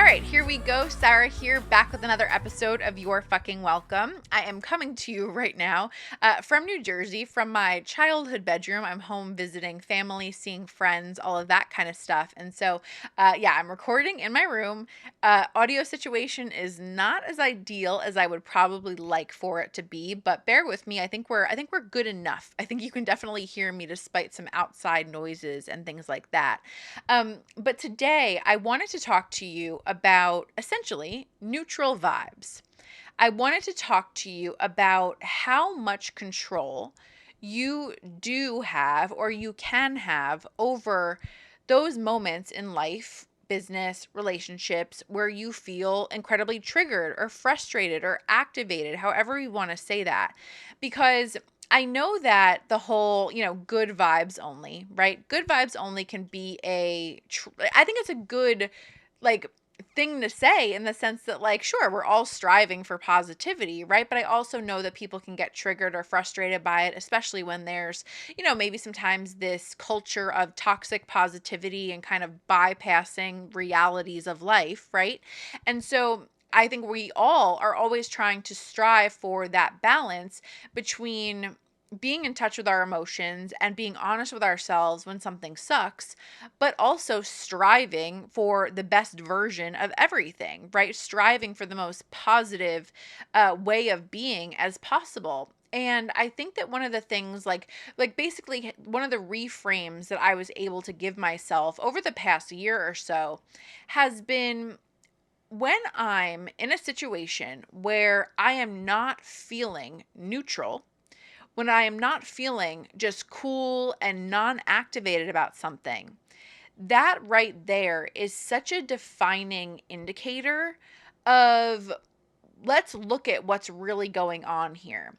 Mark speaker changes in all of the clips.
Speaker 1: right, here we go. Sarah here, back with another episode of You're Fucking Welcome. I am coming to you right now from New Jersey, from my childhood bedroom. I'm home visiting family, seeing friends, all of that kind of stuff. And so, I'm recording in my room. Audio situation is not as ideal as I would probably like for it to be, but bear with me. I think we're good enough. I think you can definitely hear me despite some outside noises and things like that. But today I wanted to talk to you about essentially neutral vibes. I wanted to talk to you about how much control you do have or you can have over those moments in life, business, relationships where you feel incredibly triggered or frustrated or activated, however you want to say that. Because I know that the whole, good vibes only, right? Good vibes only can be I think it's a good, like, thing to say in the sense that, like, sure, we're all striving for positivity, right? But I also know that people can get triggered or frustrated by it, especially when there's, maybe sometimes this culture of toxic positivity and kind of bypassing realities of life, right? And so I think we all are always trying to strive for that balance between being in touch with our emotions and being honest with ourselves when something sucks, but also striving for the best version of everything, right? Striving for the most positive way of being as possible. And I think that one of the things, like basically one of the reframes that I was able to give myself over the past year or so has been when I'm in a situation where I am not feeling neutral, when I am not feeling just cool and non-activated about something, that right there is such a defining indicator of let's look at what's really going on here.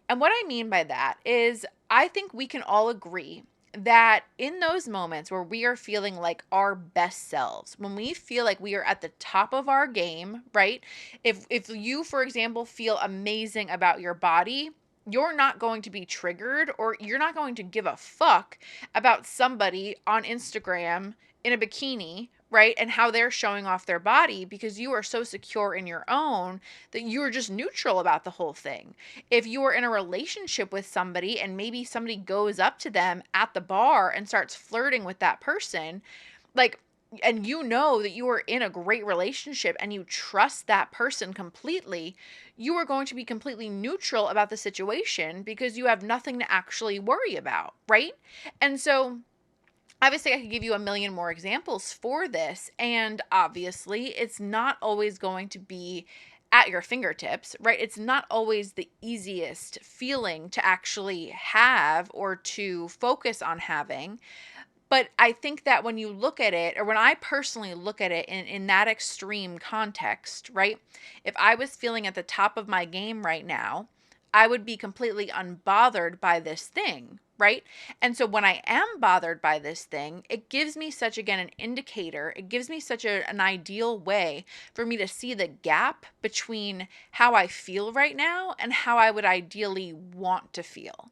Speaker 1: And what I mean by that is I think we can all agree that in those moments where we are feeling like our best selves, when we feel like we are at the top of our game, right? If you, for example, feel amazing about your body, you're not going to be triggered or you're not going to give a fuck about somebody on Instagram in a bikini, right? And how they're showing off their body because you are so secure in your own that you're just neutral about the whole thing. If you are in a relationship with somebody and maybe somebody goes up to them at the bar and starts flirting with that person, like, and you know that you are in a great relationship and you trust that person completely, you are going to be completely neutral about the situation because you have nothing to actually worry about, right? And so obviously I could give you a million more examples for this, and obviously it's not always going to be at your fingertips, right? It's not always the easiest feeling to actually have or to focus on having. But I think that when you look at it, or when I personally look at it in that extreme context, right? If I was feeling at the top of my game right now, I would be completely unbothered by this thing, right? And so when I am bothered by this thing, it gives me such, again, an indicator. It gives me such an ideal way for me to see the gap between how I feel right now and how I would ideally want to feel.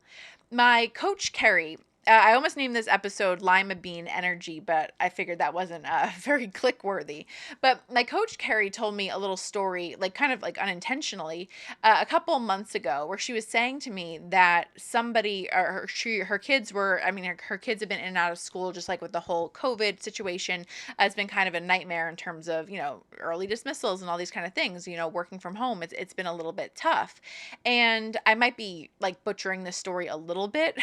Speaker 1: My coach, Carrie, I almost named this episode Lima Bean Energy, but I figured that wasn't very click worthy. But my coach, Carrie, told me a little story, like kind of like unintentionally, a couple months ago, where she was saying to me that somebody, or her kids were, her kids have been in and out of school, just like with the whole COVID situation. It's been kind of a nightmare in terms of, early dismissals and all these kind of things, working from home. It's been a little bit tough. And I might be like butchering this story a little bit.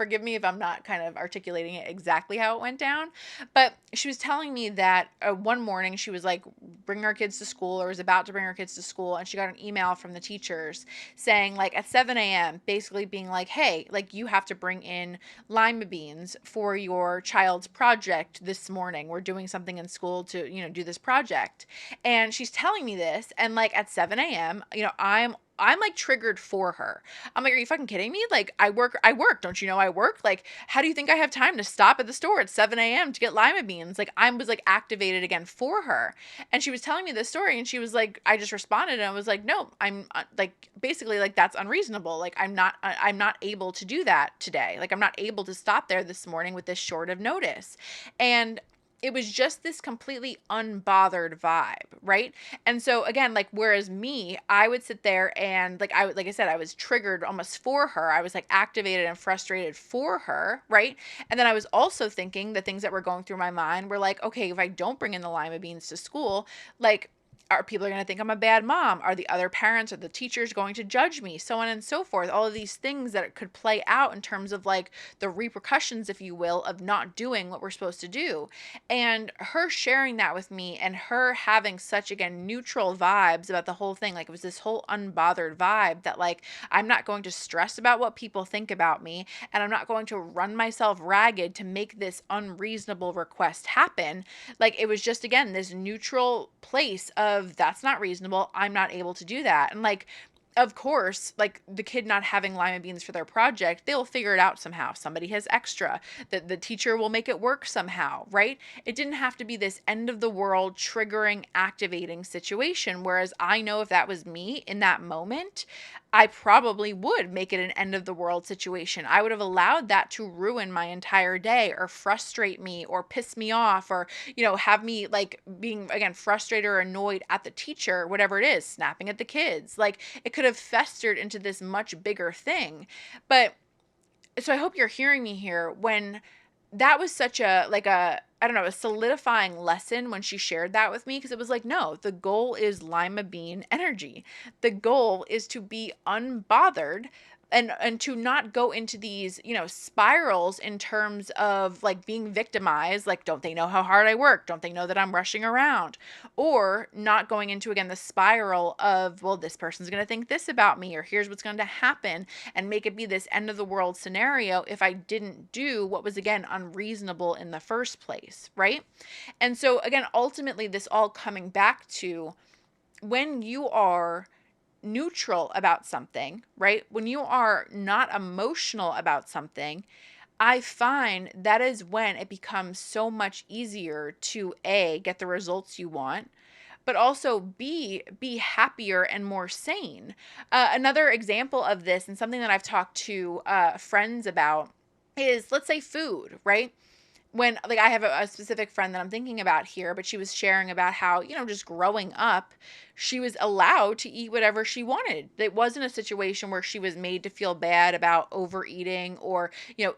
Speaker 1: Forgive me if I'm not kind of articulating it exactly how it went down. But she was telling me that one morning she was like bringing her kids to school, or was about to bring her kids to school. And she got an email from the teachers saying, like, at 7 a.m., basically being like, hey, like, you have to bring in lima beans for your child's project this morning. We're doing something in school to, do this project. And she's telling me this. And like at 7 a.m., I'm like triggered for her. I'm like, are you fucking kidding me? Like, I work. Don't you know I work? Like, how do you think I have time to stop at the store at 7 a.m. to get lima beans? Like, I was like activated again for her. And she was telling me this story, and she was like, I just responded and I was like, no, I'm like, basically like, that's unreasonable. Like, I'm not able to do that today. Like, I'm not able to stop there this morning with this short of notice. And it was just this completely unbothered vibe, right? And so again, like whereas me, I would sit there and like I said, I was triggered almost for her. I was like activated and frustrated for her, right? And then I was also thinking the things that were going through my mind were like, okay, if I don't bring in the lima beans to school, like are people going to think I'm a bad mom? Are the other parents or the teachers going to judge me? So on and so forth. All of these things that could play out in terms of like the repercussions, if you will, of not doing what we're supposed to do. And her sharing that with me and her having such, again, neutral vibes about the whole thing, like it was this whole unbothered vibe that like I'm not going to stress about what people think about me, and I'm not going to run myself ragged to make this unreasonable request happen. Like it was just, again, this neutral place of that's not reasonable, I'm not able to do that. And like of course, like the kid not having lima beans for their project, they'll figure it out somehow. Somebody has extra. The teacher will make it work somehow, right? It didn't have to be this end of the world triggering, activating situation. Whereas I know if that was me in that moment, I probably would make it an end of the world situation. I would have allowed that to ruin my entire day or frustrate me or piss me off or, have me like being, again, frustrated or annoyed at the teacher, whatever it is, snapping at the kids. Like it could have festered into this much bigger thing. But so I hope you're hearing me here when that was such a like a I don't know, a solidifying lesson when she shared that with me, because it was like, no, the goal is lima bean energy. The goal is to be unbothered and to not go into these, spirals in terms of like being victimized, like don't they know how hard I work? Don't they know that I'm rushing around? Or not going into, again, the spiral of, well, this person's going to think this about me, or here's what's going to happen, and make it be this end of the world scenario if I didn't do what was, again, unreasonable in the first place, right? And so again, ultimately this all coming back to when you are neutral about something, right? When you are not emotional about something, I find that is when it becomes so much easier to A, get the results you want, but also B, be happier and more sane. Another example of this, and something that I've talked to friends about, is let's say food, right? When like I have a specific friend that I'm thinking about here, but she was sharing about how, just growing up, she was allowed to eat whatever she wanted. It wasn't a situation where she was made to feel bad about overeating or,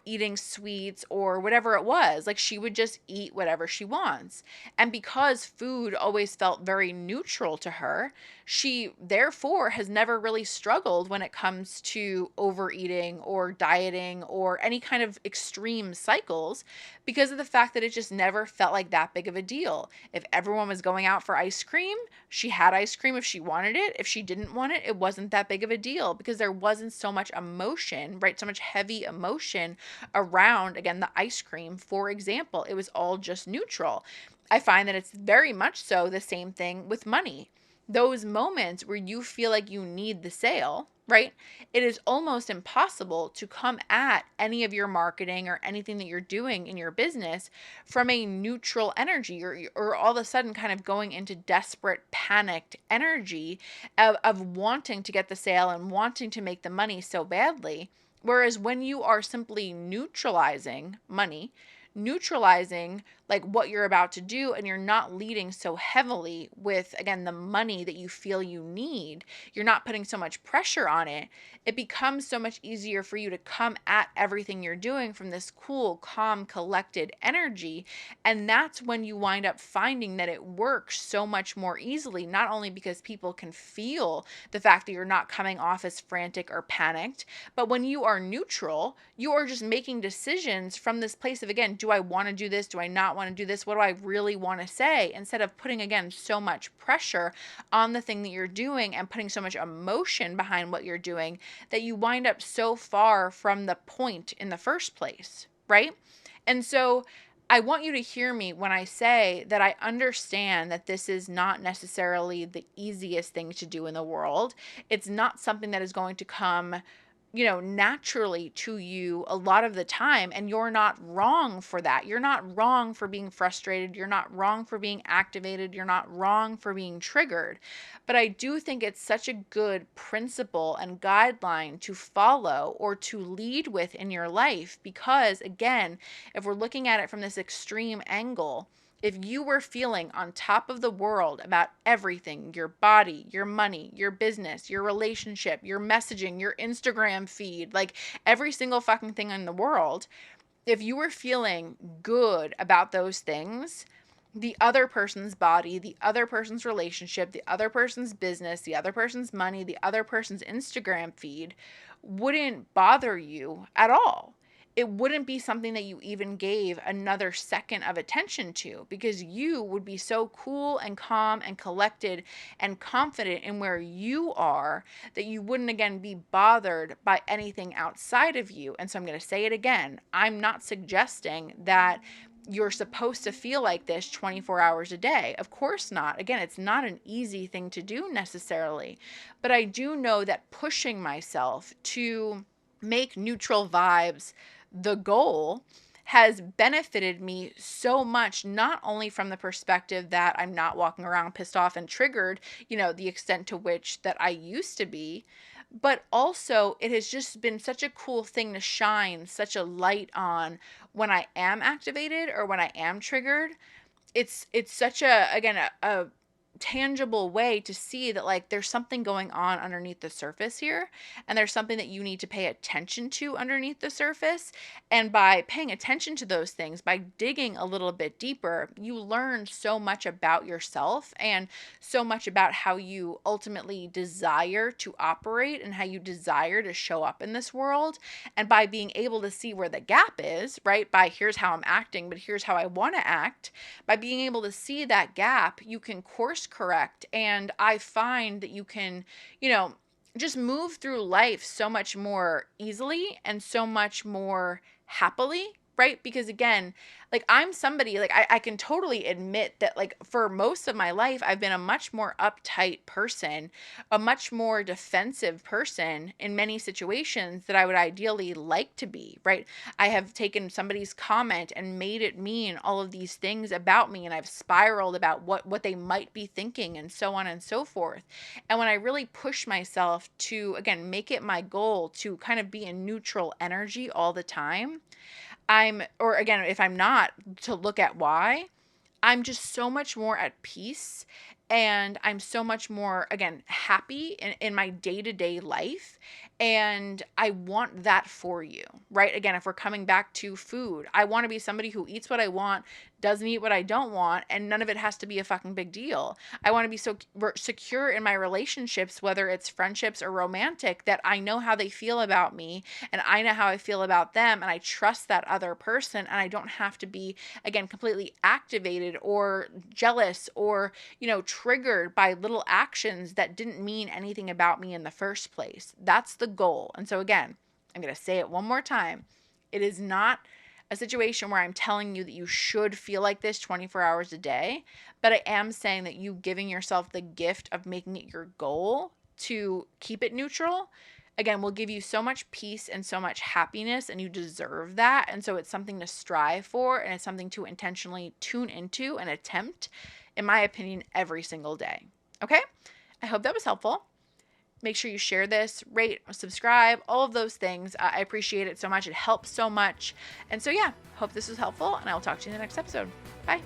Speaker 1: eating sweets or whatever it was. Like she would just eat whatever she wants. And because food always felt very neutral to her, she therefore has never really struggled when it comes to overeating or dieting or any kind of extreme cycles, because of the fact that it just never felt like that big of a deal. If everyone was going out for ice cream, she had ice cream if she wanted it. If she didn't want it, it wasn't that big of a deal because there wasn't so much emotion, right? So much heavy emotion around, again, the ice cream, for example. It was all just neutral. I find that it's very much so the same thing with money. Those moments where you feel like you need the sale, right? It is almost impossible to come at any of your marketing or anything that you're doing in your business from a neutral energy, or all of a sudden kind of going into desperate, panicked energy of wanting to get the sale and wanting to make the money so badly. Whereas when you are simply neutralizing money, neutralizing like what you're about to do, and you're not leading so heavily with, again, the money that you feel you need, you're not putting so much pressure on it, it becomes so much easier for you to come at everything you're doing from this cool, calm, collected energy. And that's when you wind up finding that it works so much more easily, not only because people can feel the fact that you're not coming off as frantic or panicked, but when you are neutral, you are just making decisions from this place of, again, do I want to do this? Do I not want to do this? What do I really want to say? Instead of putting, again, so much pressure on the thing that you're doing and putting so much emotion behind what you're doing that you wind up so far from the point in the first place, right? And so I want you to hear me when I say that I understand that this is not necessarily the easiest thing to do in the world. It's not something that is going to come naturally to you a lot of the time. And you're not wrong for that. You're not wrong for being frustrated. You're not wrong for being activated. You're not wrong for being triggered. But I do think it's such a good principle and guideline to follow or to lead with in your life, because again, if we're looking at it from this extreme angle, If you were feeling on top of the world about everything, your body, your money, your business, your relationship, your messaging, your Instagram feed, like every single fucking thing in the world, if you were feeling good about those things, the other person's body, the other person's relationship, the other person's business, the other person's money, the other person's Instagram feed wouldn't bother you at all. It wouldn't be something that you even gave another second of attention to, because you would be so cool and calm and collected and confident in where you are that you wouldn't again be bothered by anything outside of you. And so I'm going to say it again. I'm not suggesting that you're supposed to feel like this 24 hours a day. Of course not. Again, it's not an easy thing to do necessarily. But I do know that pushing myself to make neutral vibes the goal has benefited me so much, not only from the perspective that I'm not walking around pissed off and triggered, the extent to which that I used to be, but also it has just been such a cool thing to shine such a light on when I am activated or when I am triggered. It's such a tangible way to see that like there's something going on underneath the surface here, and there's something that you need to pay attention to underneath the surface. And by paying attention to those things, by digging a little bit deeper, you learn so much about yourself and so much about how you ultimately desire to operate and how you desire to show up in this world. And by being able to see where the gap is, right, by here's how I'm acting but here's how I want to act, by being able to see that gap, you can course correct. And I find that you can, just move through life so much more easily and so much more happily, right? Because again, like I'm somebody, like I can totally admit that like for most of my life, I've been a much more uptight person, a much more defensive person in many situations that I would ideally like to be, right? I have taken somebody's comment and made it mean all of these things about me, and I've spiraled about what they might be thinking and so on and so forth. And when I really push myself to, again, make it my goal to kind of be in neutral energy all the time, or again, if I'm not, to look at why, I'm just so much more at peace, and I'm so much more, again, happy in my day-to-day life. And I want that for you, right? Again, if we're coming back to food, I want to be somebody who eats what I want, doesn't eat what I don't want, and none of it has to be a fucking big deal. I want to be so secure in my relationships, whether it's friendships or romantic, that I know how they feel about me and I know how I feel about them, and I trust that other person, and I don't have to be, again, completely activated or jealous or, triggered by little actions that didn't mean anything about me in the first place. That's the goal. And so again, I'm going to say it one more time. It is not a situation where I'm telling you that you should feel like this 24 hours a day, but I am saying that you giving yourself the gift of making it your goal to keep it neutral, again, will give you so much peace and so much happiness, and you deserve that. And so it's something to strive for, and it's something to intentionally tune into and attempt, in my opinion, every single day. Okay? I hope that was helpful. Make sure you share this, rate, subscribe, all of those things. I appreciate it so much. It helps so much. And so, yeah, hope this was helpful, and I will talk to you in the next episode. Bye.